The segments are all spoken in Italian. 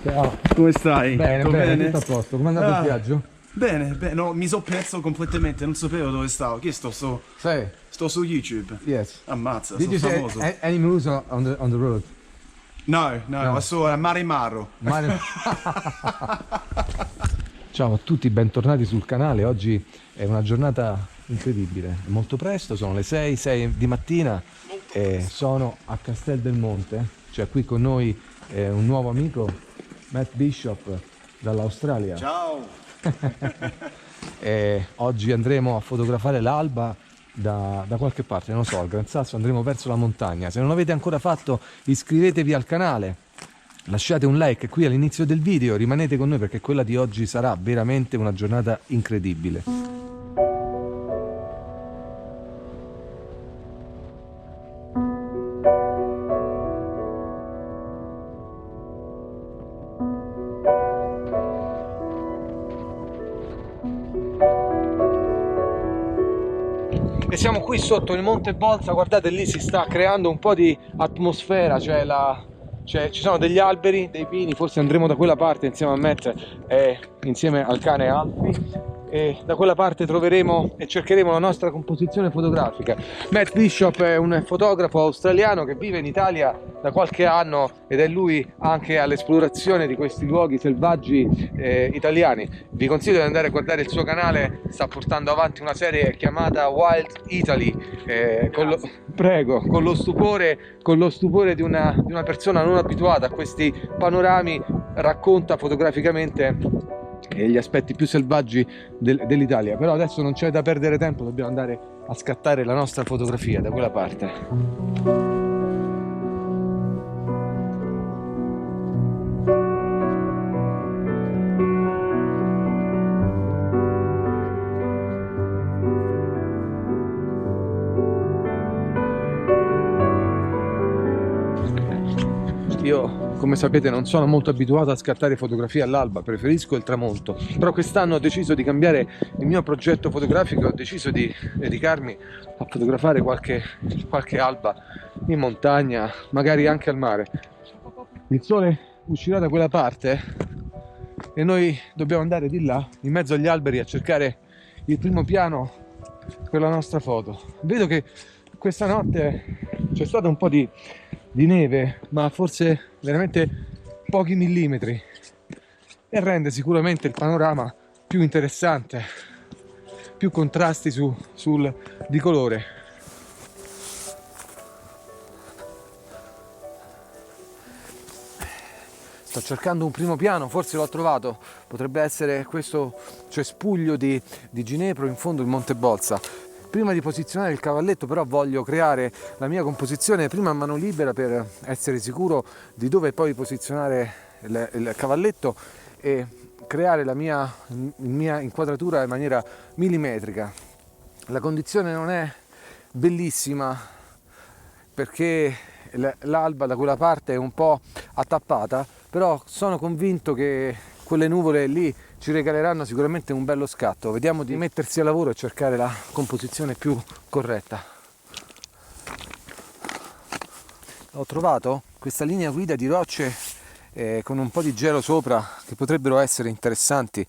Ciao. Come stai? Bene, Tutto bene, tutto a posto. Come è andato il viaggio? Bene, bene, no, mi sono perso completamente, non sapevo dove stavo. Chi Sei? sto su YouTube. Yes. Ammazza, Did sono you see famoso. any moves on the road? No, no, sono a Mare Maro. Mare- Ciao a tutti, bentornati sul canale. Oggi è una giornata incredibile. È molto presto, sono le 6 di mattina e sono a Castel del Monte. Cioè qui con noi un nuovo amico, Matt Bishop dall'Australia. Ciao. E oggi andremo a fotografare l'alba da qualche parte, non lo so, al Gran Sasso, andremo verso la montagna. Se non l'avete ancora fatto, iscrivetevi al canale, lasciate un like qui all'inizio del video, rimanete con noi perché quella di oggi sarà veramente una giornata incredibile. E siamo qui sotto il Monte Bolsa, guardate lì si sta creando un po' di atmosfera, ci sono degli alberi, dei pini, forse andremo da quella parte insieme a Matt e insieme al cane Alfie e da quella parte troveremo e cercheremo la nostra composizione fotografica. Matt Bishop è un fotografo australiano che vive in Italia da qualche anno ed è lui anche all'esplorazione di questi luoghi selvaggi italiani. Vi consiglio di andare a guardare il suo canale, sta portando avanti una serie chiamata Wild Italy, con lo stupore di una persona non abituata a questi panorami, racconta fotograficamente gli aspetti più selvaggi dell'Italia. Però adesso non c'è da perdere tempo, dobbiamo andare a scattare la nostra fotografia da quella parte. Io, come sapete, non sono molto abituato a scattare fotografie all'alba, preferisco il tramonto, però quest'anno ho deciso di cambiare il mio progetto fotografico, ho deciso di dedicarmi a fotografare qualche alba in montagna, magari anche al mare. Il sole uscirà da quella parte e noi dobbiamo andare di là, in mezzo agli alberi, a cercare il primo piano per la nostra foto. Vedo che questa notte c'è stato un po' di neve, ma forse veramente pochi millimetri, e rende sicuramente il panorama più interessante, più contrasti di colore. Sto cercando un primo piano, forse l'ho trovato, potrebbe essere questo cespuglio di ginepro in fondo il Monte Bolsa. Prima di posizionare il cavalletto però voglio creare la mia composizione prima a mano libera per essere sicuro di dove poi posizionare il cavalletto e creare la mia inquadratura in maniera millimetrica. La condizione non è bellissima perché l'alba da quella parte è un po' attappata, però sono convinto che quelle nuvole lì ci regaleranno sicuramente un bello scatto. Vediamo di mettersi a lavoro e cercare la composizione più corretta. Ho trovato questa linea guida di rocce con un po' di gelo sopra che potrebbero essere interessanti.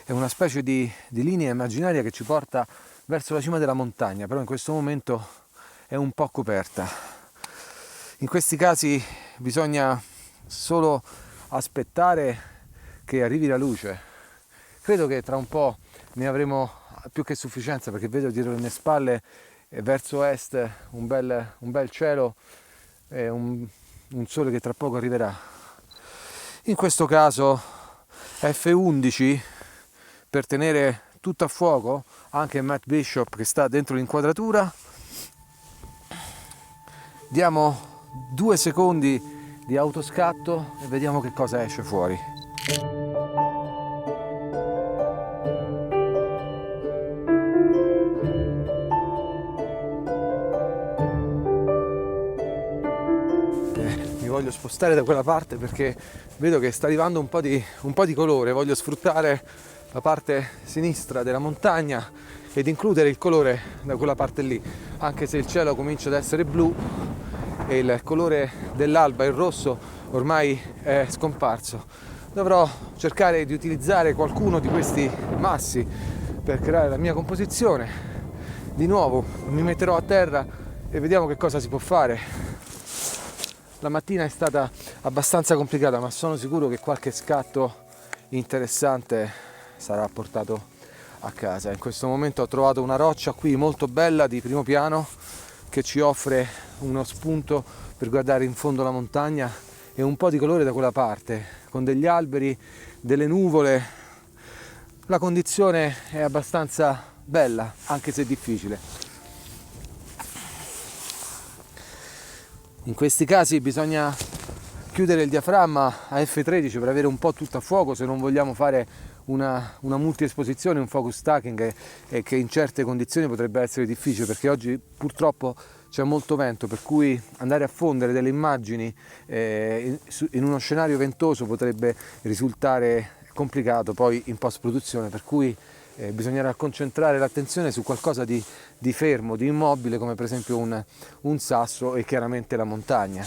È una specie di linea immaginaria che ci porta verso la cima della montagna, però in questo momento è un po' coperta. In questi casi bisogna solo aspettare che arrivi la luce. Credo che tra un po' ne avremo più che sufficienza, perché vedo dietro le mie spalle verso est un bel cielo e un sole che tra poco arriverà. In questo caso F11 per tenere tutto a fuoco, anche Matt Bishop che sta dentro l'inquadratura. Diamo 2 secondi di autoscatto e vediamo che cosa esce fuori. Mi voglio spostare da quella parte perché vedo che sta arrivando un po' di colore. Voglio sfruttare la parte sinistra della montagna ed includere il colore da quella parte lì, anche se il cielo comincia ad essere blu e il colore dell'alba, il rosso, ormai è scomparso. Dovrò cercare di utilizzare qualcuno di questi massi per creare la mia composizione. Di nuovo mi metterò a terra e vediamo che cosa si può fare. La mattina è stata abbastanza complicata, ma sono sicuro che qualche scatto interessante sarà portato a casa. In questo momento ho trovato una roccia qui molto bella di primo piano che ci offre uno spunto per guardare in fondo la montagna e un po' di colore da quella parte, con degli alberi, delle nuvole. La condizione è abbastanza bella, anche se difficile. In questi casi bisogna chiudere il diaframma a F13 per avere un po' tutto a fuoco, se non vogliamo fare una multi-esposizione, un focus stacking, e che in certe condizioni potrebbe essere difficile, perché oggi purtroppo c'è molto vento, per cui andare a fondere delle immagini in uno scenario ventoso potrebbe risultare complicato poi in post-produzione, per cui bisognerà concentrare l'attenzione su qualcosa di fermo, di immobile, come per esempio un sasso e chiaramente la montagna.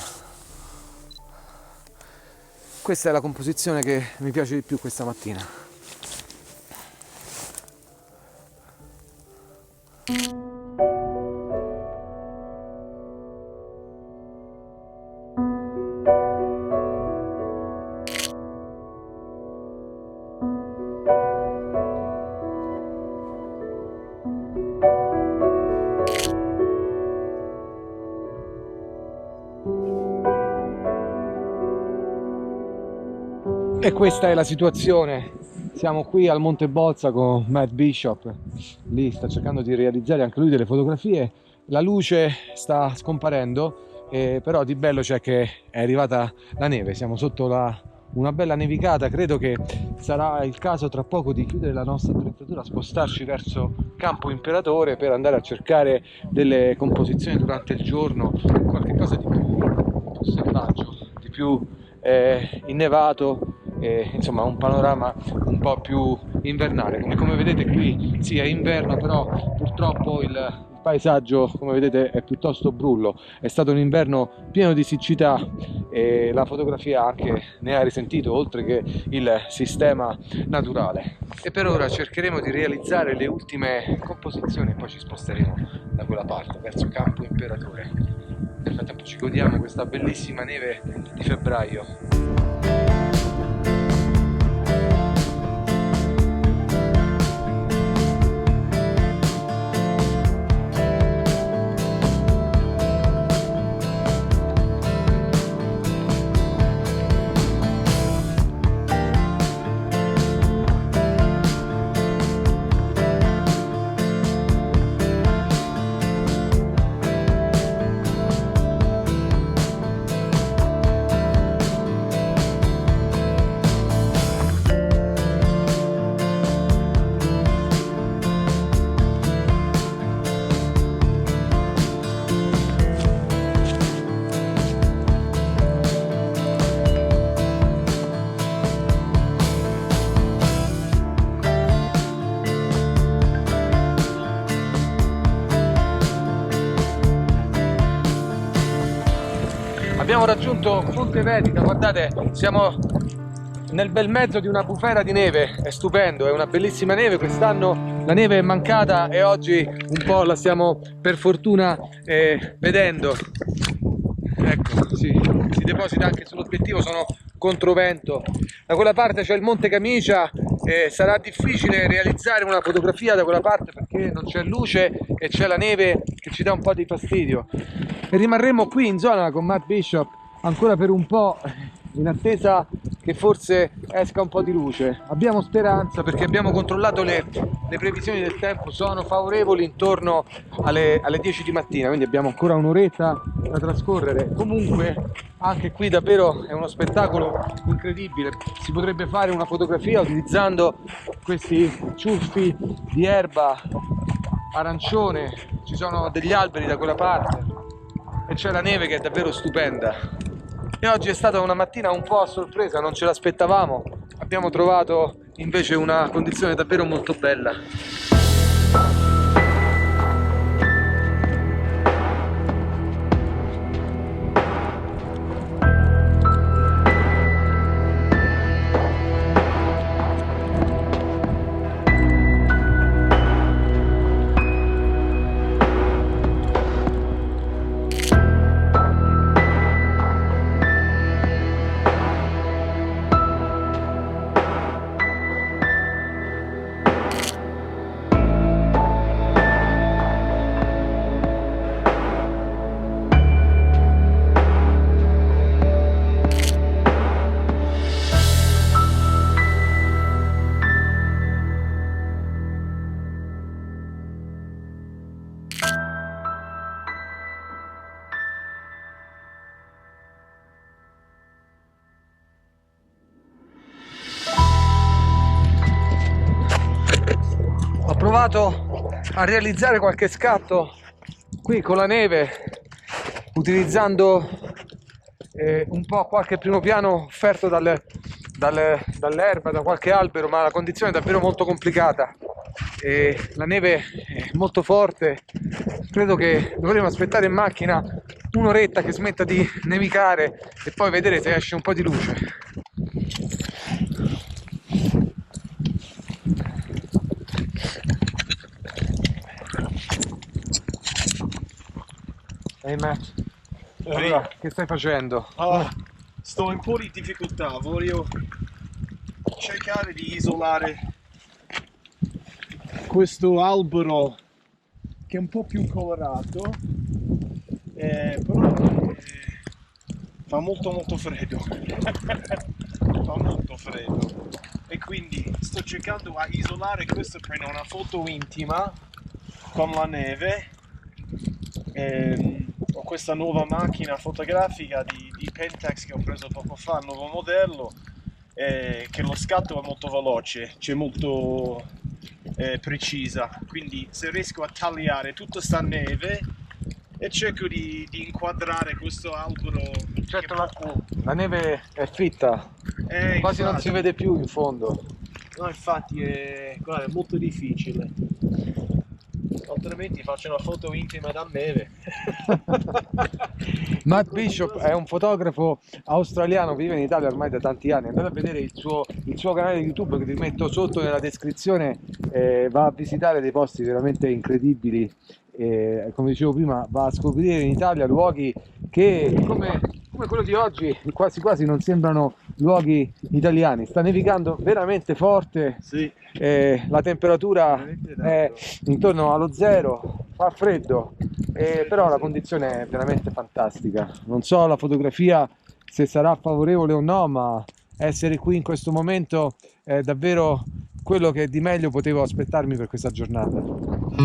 Questa è la composizione che mi piace di più questa mattina. E questa è la situazione. Siamo qui al Monte Bolsa con Matt Bishop, lì sta cercando di realizzare anche lui delle fotografie. La luce sta scomparendo, però di bello c'è che è arrivata la neve, siamo sotto una bella nevicata. Credo che sarà il caso tra poco di chiudere la nostra attrezzatura, spostarci verso Campo Imperatore per andare a cercare delle composizioni durante il giorno, qualche cosa di più selvaggio, di più innevato. Insomma, un panorama un po' più invernale. Come vedete qui sì, è inverno, però purtroppo il paesaggio, come vedete, è piuttosto brullo. È stato un inverno pieno di siccità e la fotografia anche ne ha risentito, oltre che il sistema naturale. E per ora cercheremo di realizzare le ultime composizioni e poi ci sposteremo da quella parte verso Campo Imperatore. Nel frattempo ci godiamo questa bellissima neve di febbraio. Abbiamo raggiunto Fonte Vetica, guardate, siamo nel bel mezzo di una bufera di neve, è stupendo, è una bellissima neve. Quest'anno la neve è mancata e oggi un po' la stiamo per fortuna vedendo. Ecco, si deposita anche sull'obiettivo, sono controvento. Da quella parte c'è il Monte Camicia, sarà difficile realizzare una fotografia da quella parte perché non c'è luce e c'è la neve che ci dà un po' di fastidio. E rimarremo qui in zona con Matt Bishop ancora per un po', in attesa che forse esca un po' di luce. Abbiamo speranza perché abbiamo controllato le previsioni del tempo, sono favorevoli intorno alle 10 di mattina, quindi abbiamo ancora un'oretta da trascorrere. Comunque anche qui davvero è uno spettacolo incredibile, si potrebbe fare una fotografia utilizzando questi ciuffi di erba arancione, ci sono degli alberi da quella parte e c'è la neve che è davvero stupenda. E oggi è stata una mattina un po' a sorpresa, non ce l'aspettavamo, abbiamo trovato invece una condizione davvero molto bella. provato a realizzare qualche scatto qui con la neve utilizzando un po' qualche primo piano offerto dall'erba, da qualche albero, ma la condizione è davvero molto complicata e la neve è molto forte. Credo che dovremo aspettare in macchina un'oretta che smetta di nevicare e poi vedere se esce un po' di luce. Ehi Matt, allora, che stai facendo? Sto in po' di difficoltà, voglio cercare di isolare questo albero che è un po' più colorato, però fa molto freddo. Fa molto freddo e quindi sto cercando di isolare questo per una foto intima con la neve. Ho questa nuova macchina fotografica di Pentax che ho preso poco fa, nuovo modello, che lo scatto è molto veloce, c'è molto precisa, quindi se riesco a tagliare tutta sta neve e cerco di inquadrare questo albero. Certo, la neve è fitta, quasi non si vede più in fondo. No, infatti guarda, è molto difficile. Altrimenti faccio una foto intima da neve. Matt Bishop è un fotografo australiano, vive in Italia ormai da tanti anni. Andate a vedere il suo canale YouTube che vi metto sotto nella descrizione, va a visitare dei posti veramente incredibili, come dicevo prima va a scoprire in Italia luoghi che come quello di oggi quasi quasi non sembrano luoghi italiani. Sta nevicando veramente forte, Sì. la temperatura è intorno allo zero, fa freddo, però la condizione è veramente fantastica. Non so la fotografia se sarà favorevole o no, ma essere qui in questo momento è davvero quello che di meglio potevo aspettarmi per questa giornata.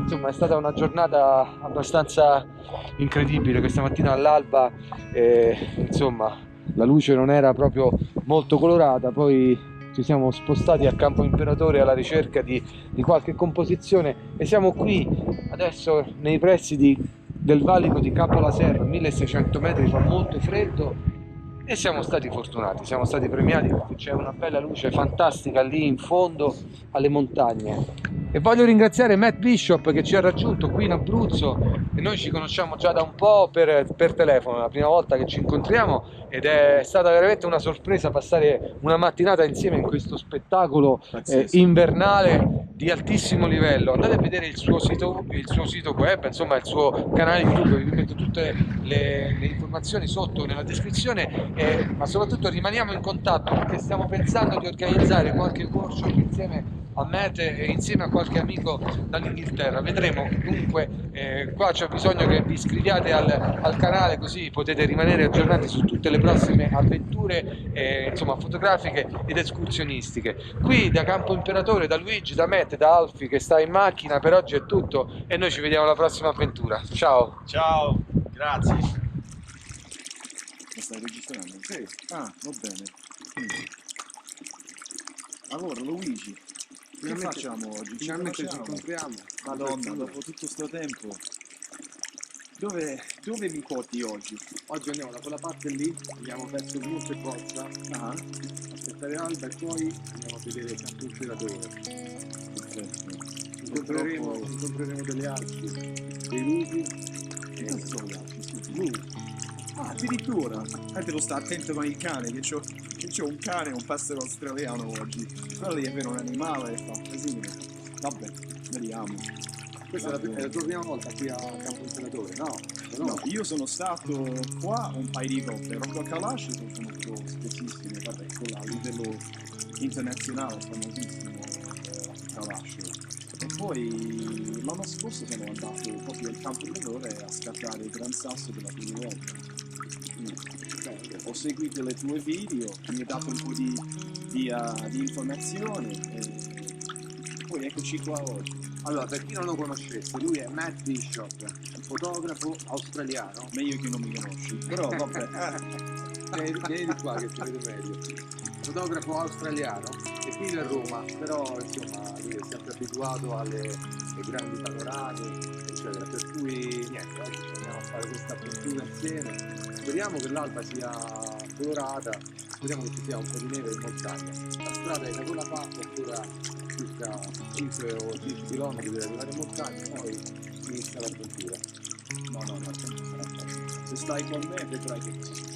Insomma, è stata una giornata abbastanza incredibile. Questa mattina all'alba, insomma, la luce non era proprio molto colorata, poi ci siamo spostati a Campo Imperatore alla ricerca di qualche composizione e siamo qui adesso nei pressi del valico di Capo La Serra, 1600 metri, fa molto freddo. E siamo stati fortunati, siamo stati premiati perché c'è una bella luce fantastica lì in fondo alle montagne. E voglio ringraziare Matt Bishop che ci ha raggiunto qui in Abruzzo e noi ci conosciamo già da un po' per telefono, è la prima volta che ci incontriamo ed è stata veramente una sorpresa passare una mattinata insieme in questo spettacolo invernale di altissimo livello. Andate a vedere il suo sito web, insomma il suo canale YouTube, vi metto tutte le informazioni sotto nella descrizione, ma soprattutto rimaniamo in contatto perché stiamo pensando di organizzare qualche workshop insieme a Matt e insieme a qualche amico dall'Inghilterra. Vedremo. Dunque qua c'è bisogno che vi iscriviate al canale, così potete rimanere aggiornati su tutte le prossime avventure insomma fotografiche ed escursionistiche. Qui da Campo Imperatore, da Luigi, da Matt, da Alfie che sta in macchina, per oggi è tutto e noi ci vediamo alla prossima avventura. Ciao! Ciao, grazie. Ma stai registrando? Sì. Ah, va bene. Allora, Luigi, che facciamo oggi? Finalmente ci incontriamo. Madonna, dopo tutto sto tempo. Dove mi porti oggi? Oggi andiamo da quella parte lì, andiamo verso il Monte Bozza, Ah, aspettare Alba e poi andiamo a vedere il campo imperatore. perfetto. Incontreremo delle alci, dei lupi Che cosa sono gli altri? Scusi. lupi. Ah, addirittura! Devo stare attento con il cane, che c'ho un cane e un pastore australiano oggi. Quello lì è vero un animale, fa un casino. Vabbè, vediamo. Questa è la tua prima volta qui a Campo Imperatore, no? No, io sono stato qua un paio di volte. Rocco Kalash sono venuto spessissimo, vabbè, quello a livello internazionale famosissimo Kalash. E poi l'anno scorso sono andato proprio al Campo Imperatore a scattare il Gran Sasso per la prima volta. Ho seguito le tue video, mi hai dato un po' di informazione e poi eccoci qua oggi. Allora, per chi non lo conoscesse, lui è Matt Bishop, un fotografo australiano. Meglio che non mi conosci, però vabbè. Vieni qua che ti vedo meglio. Fotografo australiano e vive a Roma, però insomma lui è sempre abituato alle grandi panorami, eccetera. Per cui niente, oggi ci andiamo a fare questa avventura insieme. Speriamo che l'alba sia colorata, speriamo che ci sia un po' di neve in montagna. La strada è da quella parte ancora circa 5 o 10 km per arrivare in montagna, poi inizia l'avventura. No, sempre sarà facile. Se stai con me vedrai che cosa